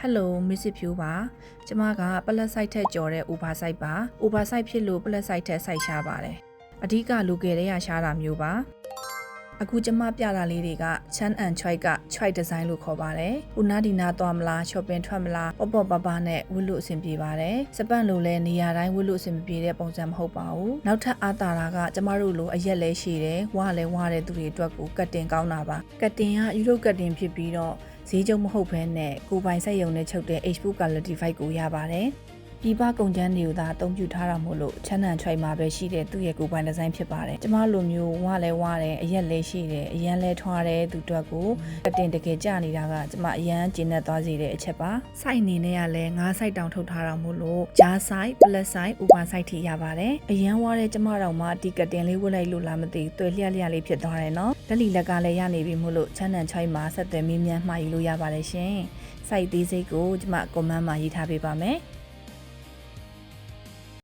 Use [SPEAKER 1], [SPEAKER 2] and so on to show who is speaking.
[SPEAKER 1] Hello မစ်စစ်ဖြူပါကျမကပလက်ဆိုင်ထက်ကြော်တဲ့ oversize ပါ oversize ဖြစ်လို့ပလက်ဆိုင်ထက်ဆိုင်ရှားပါတယ်အဓိကလူငယ်တွေကရှားတာမျိုးပါအခုကျမပြတာလေးတွေက Chan and Choi က Choi design လို့ခေါ်ပါတယ်။ဦးနာဒီနာသွားမလား shopping ထွက်မလားပေါ့ပေါ့ပါပါနဲ့ဝတ်လို့အဆင်ပြေပါတယ်။စပန့်လိုလဲနေရာတိုင်းဝတ်လို့အဆင်မပြေတဲ့ပုံစံမဟုတ်ပါဘူး။နောက်ထပ်အားတာတာကကျမတို့လိုအရက်လဲရှိတယ်။ဝါလဲဝါတဲ့သူတွေအတွက်ကိုကတ်တင်ကောင်းတာပါ။ကတ်တင်ကယူရိုကတ်တင်ဖြစ်ပြီးတော့ဈေးကျုံမဟုတ်ဘဲနဲ့ကိုပိုင်ဆက်ယုံနဲ့ချုပ်တဲ့ H4 quality 5ကိုရပါတယ်။ဒီပါကုန်ချမ်းတွေကိုသာအသုံးပြုထားတာမို့လို့ချမ်းနံချွိုင်မှာပဲရှိတဲ့သူ့ရဲ့ကိုယ်ပိုင်ဒီဇိုင်းဖြစ်ပါတယ်ကျမလိုမျိုးဝါလဲဝါတယ်အရက်လဲရှိတယ်အရန်လဲထွားတယ်သူတို့ကိုအတင်တကယ်ကြနေတာကကျမအရန်ကျဉ်နဲ့သွားစီတဲ့အချက်ပါစိုက်အနေနဲ့ကလည်း9စိုက်တောင်ထုတ်ထားတာမို့လို့ဂျားစိုက်ပလက်စိုက်ဥပစိုက်ထိရပါတယ်အရန်ဝါတဲ့ကျမတော်မှဒီကတင်လေးဝတ်လိုက်လို့လားမသိတွေ့လျက်လျက်လေးဖြစ်သွားတယ်နော်လက်လီလက်ကလည်းရနေပြီမို့လို့ချမ်းနံချွိုင်မှာဆက်သွယ်မေးမြန်းမှာယူလို့ရပါတယ်ရှင်စိုက်သေးစိတ်ကိုကျမကွန်မန့်မှာရေးထားပေးပါမယ်